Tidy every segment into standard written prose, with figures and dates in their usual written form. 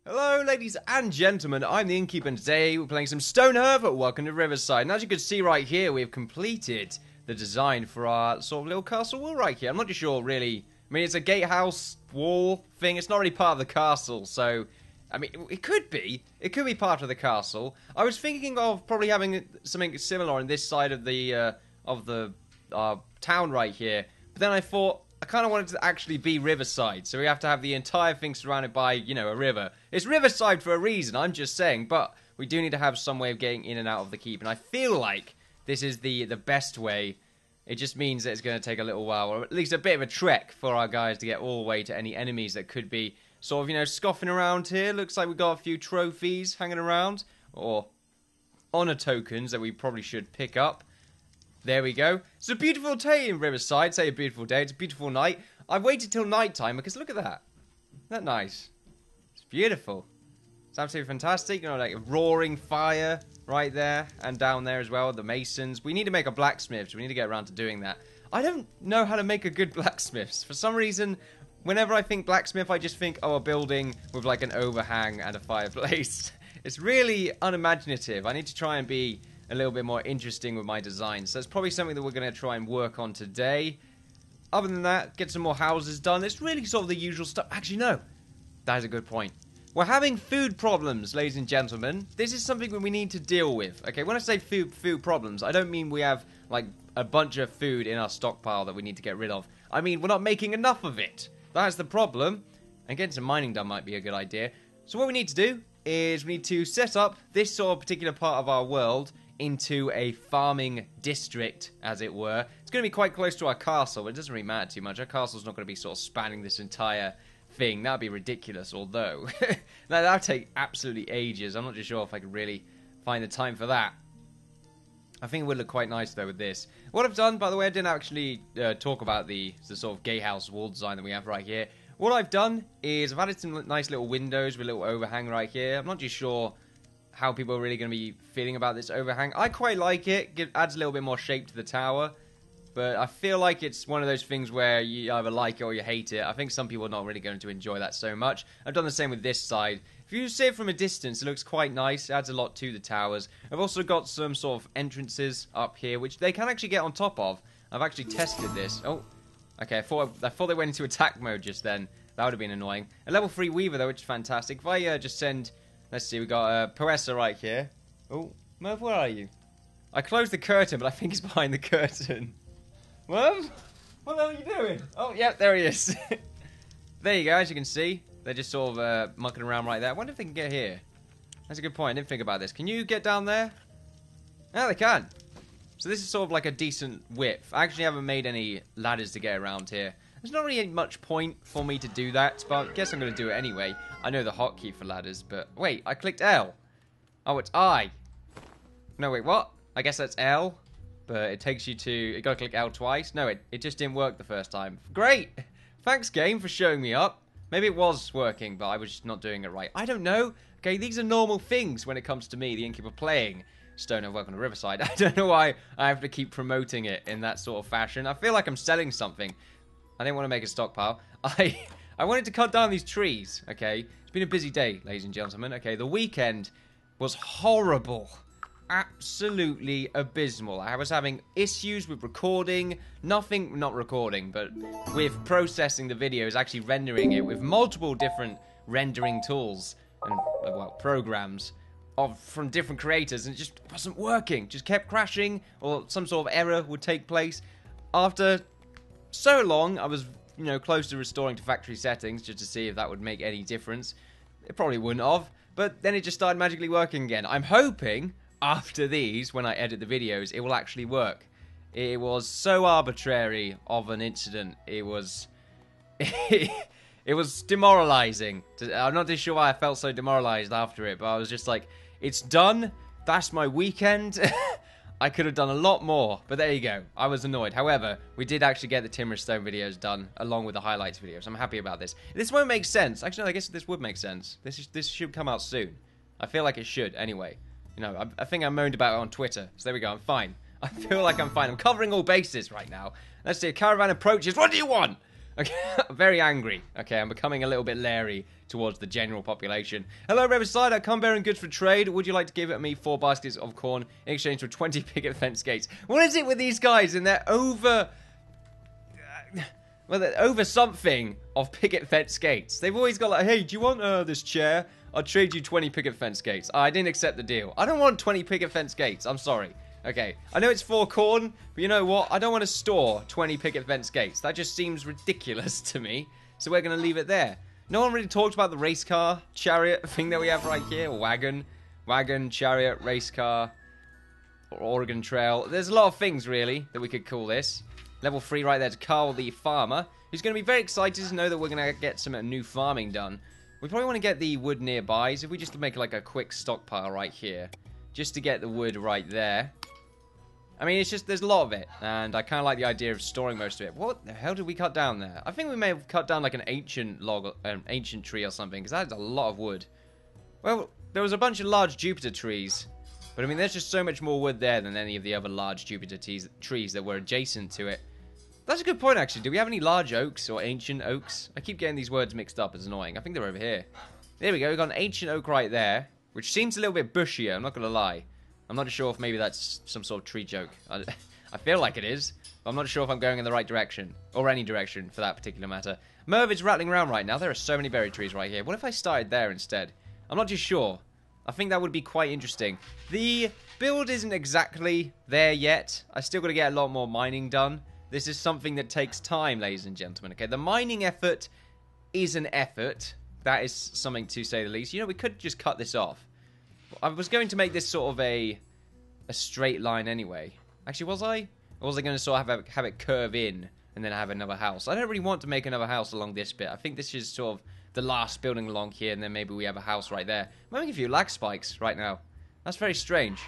Hello, ladies and gentlemen, I'm the Innkeeper, and today we're playing some Stonehearth. Welcome to Riverside. And as you can see right here, we've completed the design for our sort of little castle wall right here. I'm not too sure, really. I mean, it's a gatehouse wall thing. It's not really part of the castle, so... I mean, it could be. It could be part of the castle. I was thinking of probably having something similar on this side of the town right here. But then I thought... I kind of wanted to actually be Riverside, so we have to have the entire thing surrounded by, you know, a river. It's Riverside for a reason, I'm just saying, but we do need to have some way of getting in and out of the keep, and I feel like this is the best way. It just means that it's going to take a little while, or at least a bit of a trek for our guys to get all the way to any enemies that could be sort of, you know, scoffing around here. Looks like we've got a few trophies hanging around, or honor tokens that we probably should pick up. There we go. It's a beautiful day in Riverside. Say a beautiful day. It's a beautiful night. I've waited till night time because look at that. Isn't that nice? It's beautiful. It's absolutely fantastic. You know, like a roaring fire right there and down there as well. The masons. We need to make a blacksmith. So we need to get around to doing that. I don't know how to make a good blacksmith. For some reason, whenever I think blacksmith, I just think, oh, a building with like an overhang and a fireplace. It's really unimaginative. I need to try and be a little bit more interesting with my designs. So it's probably something that we're going to try and work on today. Other than that, get some more houses done. It's really sort of the usual stuff. Actually, no. That is a good point. We're having food problems, ladies and gentlemen. This is something that we need to deal with. Okay, when I say food problems, I don't mean we have, like, a bunch of food in our stockpile that we need to get rid of. I mean, we're not making enough of it. That's the problem. And getting some mining done might be a good idea. So what we need to do is we need to set up this sort of particular part of our world into a farming district, as it were. It's going to be quite close to our castle, but it doesn't really matter too much. Our castle's not going to be sort of spanning this entire thing. That would be ridiculous, although that would take absolutely ages. I'm not too sure if I could really find the time for that. I think it would look quite nice, though, with this. What I've done, by the way, I didn't actually talk about the sort of gatehouse wall design that we have right here. What I've done is I've added some nice little windows with a little overhang right here. I'm not too sure how people are really going to be feeling about this overhang. I quite like it. It adds a little bit more shape to the tower. But I feel like it's one of those things where you either like it or you hate it. I think some people are not really going to enjoy that so much. I've done the same with this side. If you see it from a distance, it looks quite nice. It adds a lot to the towers. I've also got some sort of entrances up here, which they can actually get on top of. I've actually tested this. Oh, okay. I thought they went into attack mode just then. That would have been annoying. A level 3 Weaver, though, which is fantastic. If I just send... Let's see, we got a Poessa right here. Oh, Merv, where are you? I closed the curtain, but I think he's behind the curtain. Merv? What the hell are you doing? Oh, yeah, there he is. There you go, as you can see. They're just sort of mucking around right there. I wonder if they can get here. That's a good point, I didn't think about this. Can you get down there? Yeah, they can. So this is sort of like a decent width. I actually haven't made any ladders to get around here. There's not really much point for me to do that, but I guess I'm going to do it anyway. I know the hotkey for ladders, but... Wait, I clicked L. Oh, it's I. No, wait, what? I guess that's L, but it takes you to... You got to click L twice? No, it just didn't work the first time. Great! Thanks, game, for showing me up. Maybe it was working, but I was just not doing it right. I don't know. Okay, these are normal things when it comes to me, the Innkeeper, playing Stonehearth Welcome to Riverside. I don't know why I have to keep promoting it in that sort of fashion. I feel like I'm selling something. I didn't want to make a stockpile. I wanted to cut down these trees, okay? It's been a busy day, ladies and gentlemen. Okay, the weekend was horrible. Absolutely abysmal. I was having issues with recording. Not recording, but with processing the videos, actually rendering it with multiple different rendering tools and, well, programs from different creators, and it just wasn't working. Just kept crashing, or some sort of error would take place. After so long, I was, you know, close to restoring to factory settings just to see if that would make any difference. It probably wouldn't have, but then it just started magically working again. I'm hoping after these, when I edit the videos, it will actually work. It was so arbitrary of an incident. It was it was demoralizing. I'm not too sure why I felt so demoralized after it, but I was just like, it's done. That's my weekend. I could have done a lot more, but there you go. I was annoyed. However, we did actually get the Timber Stone videos done, along with the highlights videos. I'm happy about this. This won't make sense. Actually, no, I guess this would make sense. This should come out soon. I feel like it should, anyway. You know, I think I moaned about it on Twitter, so there we go, I'm fine. I feel like I'm fine. I'm covering all bases right now. Let's see, a caravan approaches. What do you want? Okay, very angry. Okay, I'm becoming a little bit leery towards the general population. Hello, Riverside. I come bearing goods for trade. Would you like to give me 4 baskets of corn in exchange for 20 picket fence gates? What is it with these guys and they're over... well, they're over something of picket fence gates. They've always got like, hey, do you want this chair? I'll trade you 20 picket fence gates. I didn't accept the deal. I don't want 20 picket fence gates. I'm sorry. Okay, I know it's 4 corn, but you know what? I don't want to store 20 picket fence gates. That just seems ridiculous to me. So we're going to leave it there. No one really talked about the race car, chariot thing that we have right here. Wagon, chariot, race car, or Oregon Trail. There's a lot of things, really, that we could call this. Level 3 right there to Carl the farmer, who's going to be very excited to know that we're going to get some new farming done. We probably want to get the wood nearby, so if we just make like a quick stockpile right here, just to get the wood right there. I mean, it's just, there's a lot of it, and I kind of like the idea of storing most of it. What the hell did we cut down there? I think we may have cut down like an ancient log, an ancient tree or something, because that's a lot of wood. Well, there was a bunch of large Jupiter trees, but I mean, there's just so much more wood there than any of the other large Jupiter trees that were adjacent to it. That's a good point, actually. Do we have any large oaks or ancient oaks? I keep getting these words mixed up. It's annoying. I think they're over here. There we go. We've got an ancient oak right there, which seems a little bit bushier. I'm not going to lie. I'm not sure if maybe that's some sort of tree joke. I feel like it is, but I'm not sure if I'm going in the right direction, or any direction for that particular matter. Merv is rattling around right now. There are so many berry trees right here. What if I started there instead? I'm not too sure. I think that would be quite interesting. The build isn't exactly there yet. I still got to get a lot more mining done. This is something that takes time, ladies and gentlemen. Okay, the mining effort is an effort. That is something to say the least. You know, we could just cut this off. I was going to make this sort of a straight line anyway. Actually, was I? Or was I going to sort of have it curve in and then have another house? I don't really want to make another house along this bit. I think this is sort of the last building along here, and then maybe we have a house right there. I'm making a few lag spikes right now. That's very strange.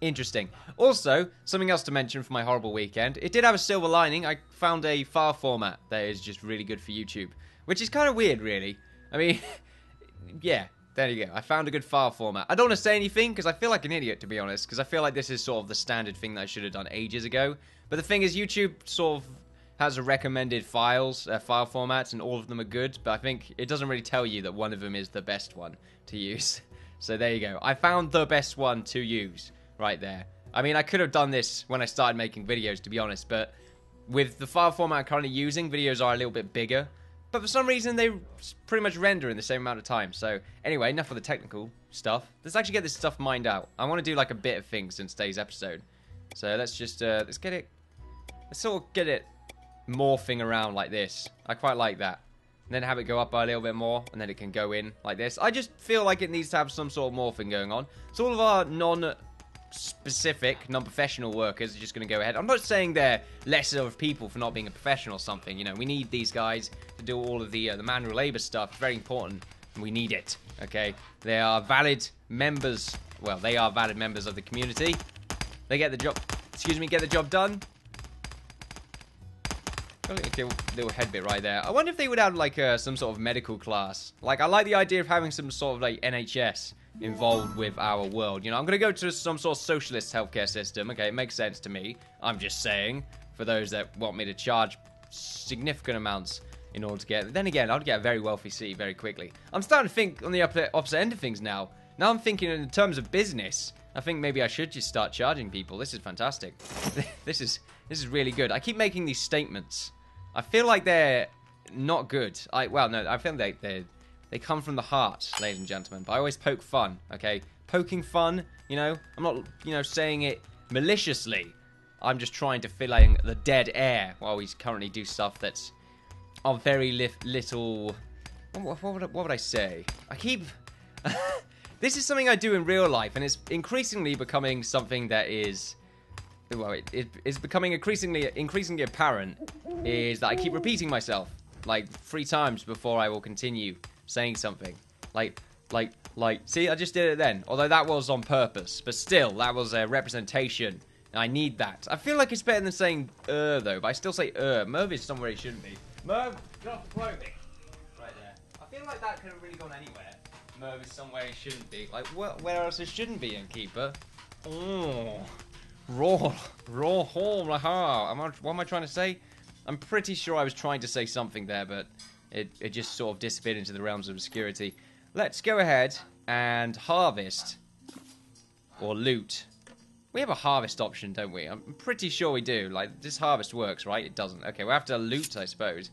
Interesting. Also, something else to mention for my horrible weekend. It did have a silver lining. I found a file format that is just really good for YouTube, which is kind of weird, really. I mean, yeah. There you go. I found a good file format. I don't want to say anything because I feel like an idiot, to be honest, because I feel like this is sort of the standard thing that I should have done ages ago. But the thing is, YouTube sort of has a recommended file formats, and all of them are good, but I think it doesn't really tell you that one of them is the best one to use. So there you go. I found the best one to use right there. I mean, I could have done this when I started making videos, to be honest, but with the file format I'm currently using, videos are a little bit bigger. But for some reason, they pretty much render in the same amount of time. So, anyway, enough of the technical stuff. Let's actually get this stuff mined out. I want to do, like, a bit of things in today's episode. So, let's just, let's get it... Let's sort of get it morphing around like this. I quite like that. And then have it go up by a little bit more, and then it can go in like this. I just feel like it needs to have some sort of morphing going on. So, all of our non-specific, non-professional workers are just going to go ahead. I'm not saying they're lesser of people for not being a professional or something. You know, we need these guys to do all of the manual labor stuff. It's very important, and we need it, okay? They are valid members. Well, they are valid members of the community. They get the job, get the job done. Little head bit right there. I wonder if they would have, like, some sort of medical class. Like, I like the idea of having some sort of, like, NHS involved with our world. You know, I'm going to go to some sort of socialist healthcare system. Okay, it makes sense to me. I'm just saying, for those that want me to charge significant amounts in order to get... Then again, I'd get a very wealthy city very quickly. I'm starting to think on the opposite end of things now. Now I'm thinking in terms of business. I think maybe I should just start charging people. This is fantastic. This is really good. I keep making these statements. I feel like they're not good. Well, no, I feel like they come from the heart, ladies and gentlemen. But I always poke fun, okay? Poking fun, you know? I'm not, you know, saying it maliciously. I'm just trying to fill in the dead air while we currently do stuff that's of very little... What would I say? I keep... This is something I do in real life, and it's increasingly becoming something that is... Well, it is becoming increasingly apparent, is that I keep repeating myself, like, 3 times before I will continue saying something. Like, see, I just did it then. Although that was on purpose, but still, that was a representation. And I need that. I feel like it's better than saying though, but I still say Merv is somewhere he shouldn't be. Merv, get off the clothing. Right there. I feel like that could have really gone anywhere. Merv is somewhere he shouldn't be. Like, where else it shouldn't be, Innkeeper? Oh. Raw, what am I trying to say? I'm pretty sure I was trying to say something there, but it just sort of disappeared into the realms of obscurity. Let's go ahead and harvest. Or loot. We have a harvest option, don't we? I'm pretty sure we do. Like, this harvest works, right? It doesn't. Okay, we'll have to loot, I suppose.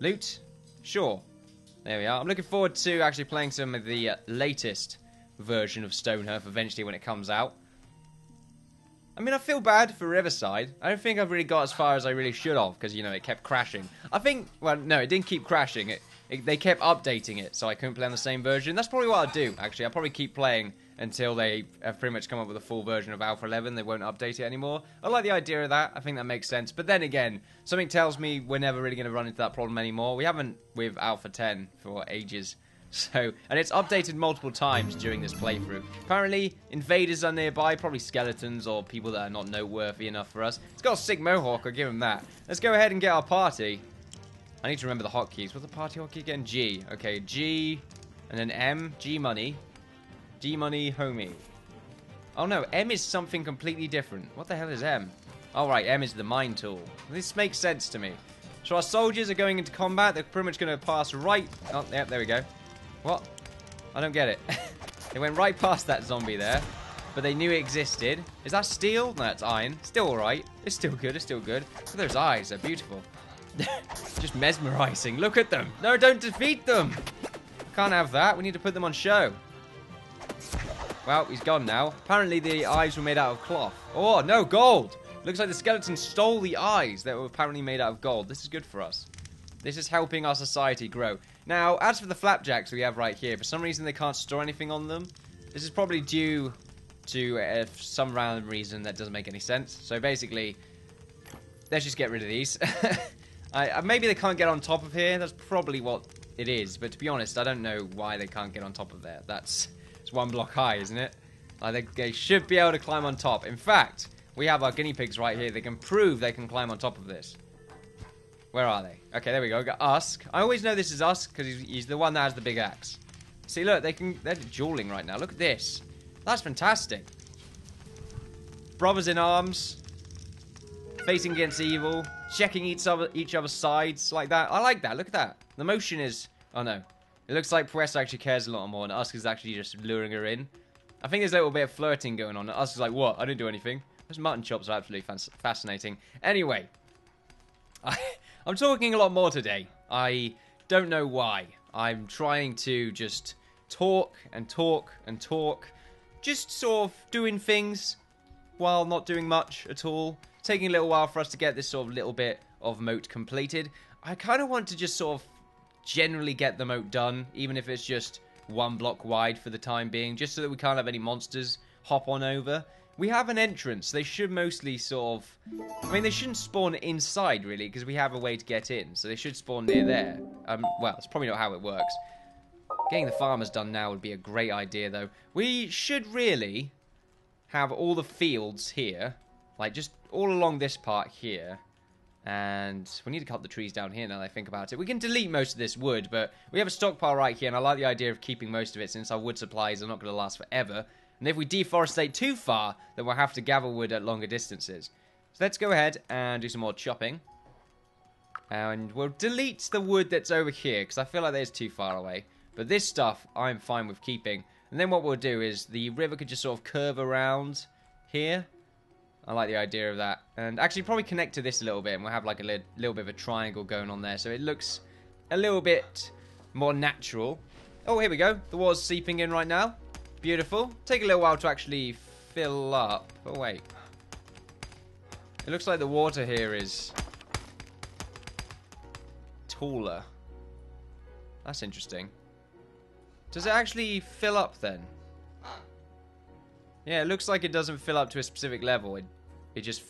Loot? Sure. There we are. I'm looking forward to actually playing some of the latest version of Stonehearth eventually when it comes out. I mean, I feel bad for Riverside. I don't think I've really got as far as I really should have, because, you know, it kept crashing. I think, well, no, it didn't keep crashing. They kept updating it, so I couldn't play on the same version. That's probably what I'll do, actually. I'll probably keep playing until they have pretty much come up with a full version of Alpha 11. They won't update it anymore. I like the idea of that. I think that makes sense. But then again, something tells me we're never really going to run into that problem anymore. We haven't with Alpha 10 for ages. So, and it's updated multiple times during this playthrough. Apparently, invaders are nearby, probably skeletons or people that are not noteworthy enough for us. It's got a sick mohawk, I'll give him that. Let's go ahead and get our party. I need to remember the hotkeys. What's the party hotkey again? G. Okay, G, and then M, G money. G money, homie. Oh no, M is something completely different. What the hell is M? Oh right, M is the mine tool. This makes sense to me. So our soldiers are going into combat. They're pretty much going to pass right... Oh, yeah, there we go. What? I don't get it. They went right past that zombie there, but they knew it existed. Is that steel? No, it's iron. Still alright. It's still good. It's still good. Look at those eyes. They're beautiful. Just mesmerizing. Look at them. No, don't defeat them. Can't have that. We need to put them on show. Well, he's gone now. Apparently the eyes were made out of cloth. Oh, no, gold. Looks like the skeleton stole the eyes that were apparently made out of gold. This is good for us. This is helping our society grow. Now, as for the flapjacks we have right here, for some reason they can't store anything on them. This is probably due to some random reason that doesn't make any sense. So basically, let's just get rid of these. Maybe they can't get on top of here. That's probably what it is. But to be honest, I don't know why they can't get on top of there. It's one block high, isn't it? I think they should be able to climb on top. In fact, we have our guinea pigs right here. They can prove they can climb on top of this. Where are they? Okay, there we go. Got Usk. I always know this is Usk because he's the one that has the big axe. See, look, they're dueling right now. Look at this. That's fantastic. Brothers in arms, facing against evil, checking each other's sides like that. I like that. Look at that. The motion is... Oh, no. It looks like Professor actually cares a lot more, and Usk is actually just luring her in. I think there's a little bit of flirting going on. Usk is like, what? I didn't do anything. Those mutton chops are absolutely fascinating. Anyway, I'm talking a lot more today. I don't know why. I'm trying to just talk and talk and talk. Just sort of doing things while not doing much at all. Taking a little while for us to get this sort of little bit of moat completed. I kind of want to just sort of generally get the moat done, even if it's just one block wide for the time being, just so that we can't have any monsters hop on over. We have an entrance. They should mostly sort of... I mean, they shouldn't spawn inside, really, because we have a way to get in. So they should spawn near there. Well, it's probably not how it works. Getting the farmers done now would be a great idea, though. We should really have all the fields here. Like, just all along this part here. And we need to cut the trees down here now that I think about it. We can delete most of this wood, but we have a stockpile right here, and I like the idea of keeping most of it since our wood supplies are not going to last forever. And if we deforestate too far, then we'll have to gather wood at longer distances. So let's go ahead and do some more chopping. And we'll delete the wood that's over here, because I feel like that is too far away. But this stuff, I'm fine with keeping. And then what we'll do is the river could just sort of curve around here. I like the idea of that. And actually probably connect to this a little bit, and we'll have like a little bit of a triangle going on there. So it looks a little bit more natural. Oh, here we go. The water's seeping in right now. Beautiful. Take a little while to actually fill up. Oh, wait. It looks like the water here is taller. That's interesting. Does it actually fill up then? Yeah, it looks like it doesn't fill up to a specific level. It just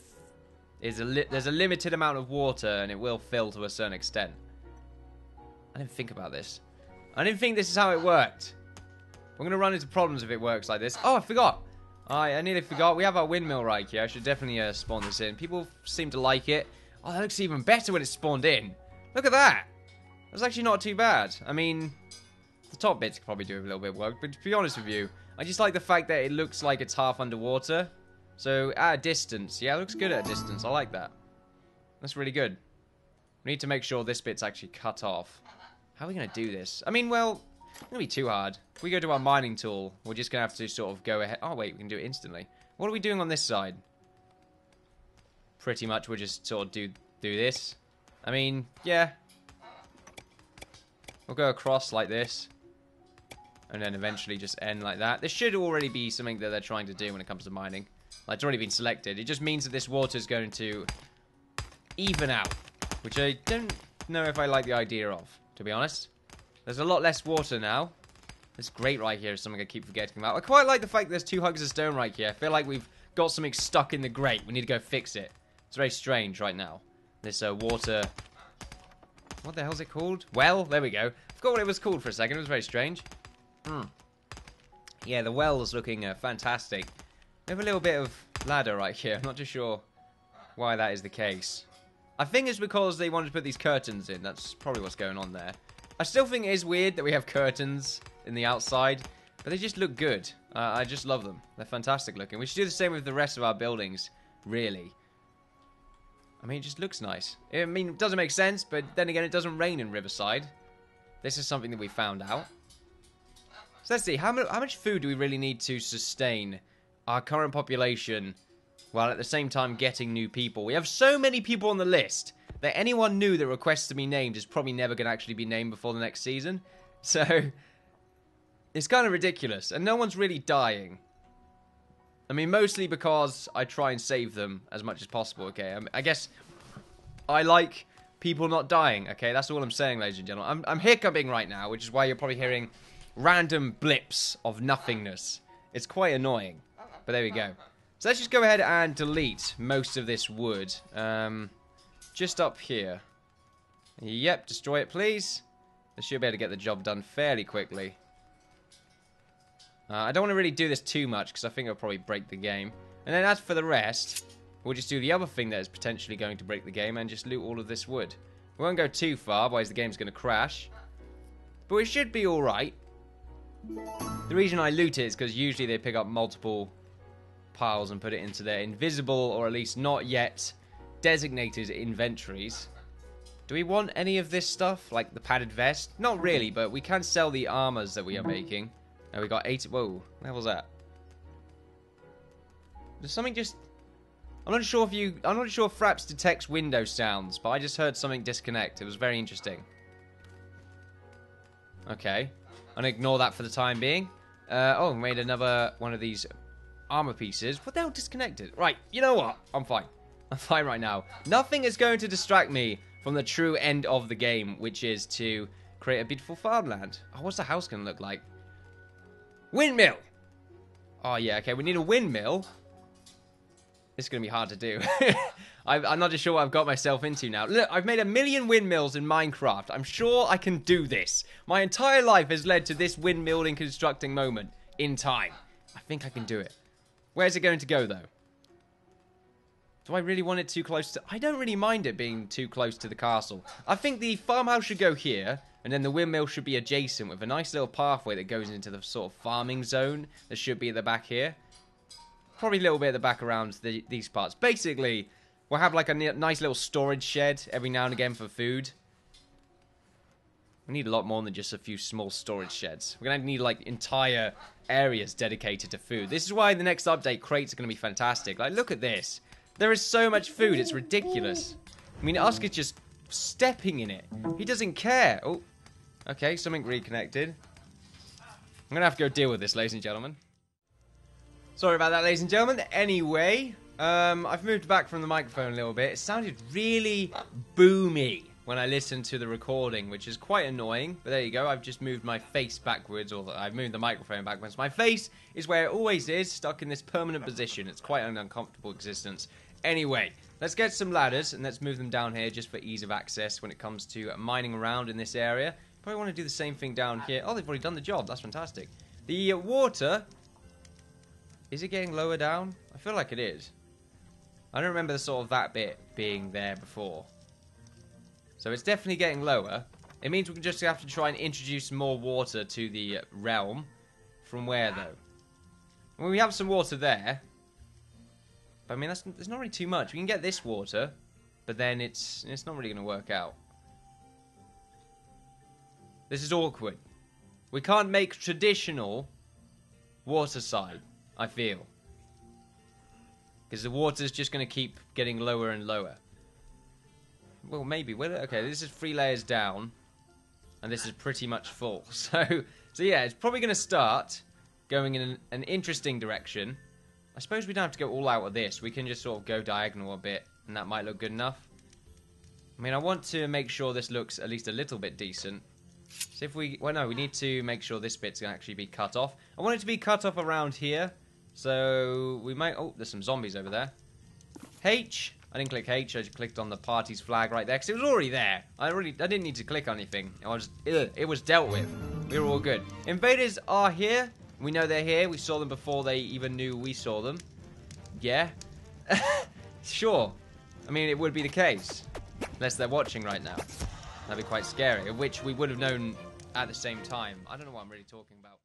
is there's a limited amount of water, and it will fill to a certain extent. I didn't think about this. I didn't think this is how it worked. We're going to run into problems if it works like this. Oh, I forgot. I nearly forgot. We have our windmill right here. I should definitely spawn this in. People seem to like it. Oh, that looks even better when it's spawned in. Look at that. That's actually not too bad. I mean, the top bits could probably do a little bit of work. But to be honest with you, I just like the fact that it looks like it's half underwater. So, at a distance. Yeah, it looks good at a distance. I like that. That's really good. We need to make sure this bit's actually cut off. How are we going to do this? I mean, well, it's going to be too hard. If we go to our mining tool, we're just going to have to sort of go ahead. Oh, wait, we can do it instantly. What are we doing on this side? Pretty much we'll just sort of do this. I mean, yeah. We'll go across like this. And then eventually just end like that. This should already be something that they're trying to do when it comes to mining. Like, it's already been selected. It just means that this water is going to even out. Which I don't know if I like the idea of, to be honest. There's a lot less water now. This grate right here is something I keep forgetting about. I quite like the fact that there's 2 hugs of stone right here. I feel like we've got something stuck in the grate. We need to go fix it. It's very strange right now. This water... What the hell's it called? Well, there we go. I forgot what it was called for a second. It was very strange. Yeah, the well's looking fantastic. We have a little bit of ladder right here. I'm not too sure why that is the case. I think it's because they wanted to put these curtains in. That's probably what's going on there. I still think it is weird that we have curtains in the outside, but they just look good. I just love them. They're fantastic looking. We should do the same with the rest of our buildings, really. I mean, it just looks nice. I mean, it doesn't make sense, but then again, it doesn't rain in Riverside. This is something that we found out. So let's see, how much food do we really need to sustain our current population while at the same time getting new people? We have so many people on the list that anyone new that requests to be named is probably never going to actually be named before the next season. So, it's kind of ridiculous. And no one's really dying. I mean, mostly because I try and save them as much as possible, okay? I guess I like people not dying, okay? That's all I'm saying, ladies and gentlemen. I'm hiccuping right now, which is why you're probably hearing random blips of nothingness. It's quite annoying. But there we go. So let's just go ahead and delete most of this wood. Just up here. Yep, destroy it, please. I should be able to get the job done fairly quickly. I don't want to really do this too much, because I think it'll probably break the game. And then as for the rest, we'll just do the other thing that is potentially going to break the game, and just loot all of this wood. We won't go too far, otherwise the game's going to crash. But it should be alright. The reason I loot it is because usually they pick up multiple piles and put it into their invisible, or at least not yet designated inventories. Do we want any of this stuff, like the padded vest? Not really, but we can sell the armors that we are making. Now we got 8. Whoa, what the hell was that? There's something just... I'm not sure if Fraps detects window sounds, but I just heard something disconnect. It was very interesting. Okay. I'm gonna ignore that for the time being. Oh, we made another one of these armor pieces. What the hell disconnected? Right, you know what? I'm fine. I'm fine right now. Nothing is going to distract me from the true end of the game, which is to create a beautiful farmland. Oh, what's the house gonna look like? Windmill! Oh, yeah, okay, we need a windmill. It's going to be hard to do. I'm not just sure what I've got myself into now. Look, I've made 1,000,000 windmills in Minecraft. I'm sure I can do this. My entire life has led to this windmilling constructing moment in time. I think I can do it. Where's it going to go, though? Do I really want it too close to... I don't really mind it being too close to the castle. I think the farmhouse should go here, and then the windmill should be adjacent with a nice little pathway that goes into the sort of farming zone that should be at the back here. Probably a little bit at the back around these parts. Basically, we'll have like a nice little storage shed every now and again for food. We need a lot more than just a few small storage sheds. We're going to need like entire areas dedicated to food. This is why the next update crates are going to be fantastic. Like, look at this. There is so much food, it's ridiculous. I mean, Usk is just stepping in it. He doesn't care. Oh, okay, something reconnected. I'm going to have to go deal with this, ladies and gentlemen. Sorry about that, ladies and gentlemen. Anyway, I've moved back from the microphone a little bit. It sounded really boomy when I listened to the recording, which is quite annoying. But there you go, I've just moved my face backwards, or I've moved the microphone backwards. My face is where it always is, stuck in this permanent position. It's quite an uncomfortable existence. Anyway, let's get some ladders, and let's move them down here just for ease of access when it comes to mining around in this area. Probably want to do the same thing down here. Oh, they've already done the job. That's fantastic. The water... Is it getting lower down? I feel like it is. I don't remember the sort of that bit being there before. So it's definitely getting lower. It means we can just have to try and introduce more water to the realm. From where, though? Well, we have some water there. But, I mean, there's not really too much. We can get this water. but then it's not really going to work out. This is awkward. We can't make traditional waterside, I feel. Because the water's just going to keep getting lower and lower. Well, maybe. Okay, this is 3 layers down. And this is pretty much full. So yeah, it's probably going to start going in an interesting direction. I suppose we don't have to go all out of this. We can just sort of go diagonal a bit, and that might look good enough. I mean, I want to make sure this looks at least a little bit decent. So if we... Well, no, we need to make sure this bit's going to actually be cut off. I want it to be cut off around here. So we might... Oh, there's some zombies over there. H. I didn't click H. I just clicked on the party's flag right there because it was already there. I didn't need to click on anything. It was dealt with. We were all good. Invaders are here. We know they're here. We saw them before they even knew we saw them. Yeah. Sure. I mean, it would be the case. Unless they're watching right now. That'd be quite scary. Which we would have known at the same time. I don't know what I'm really talking about.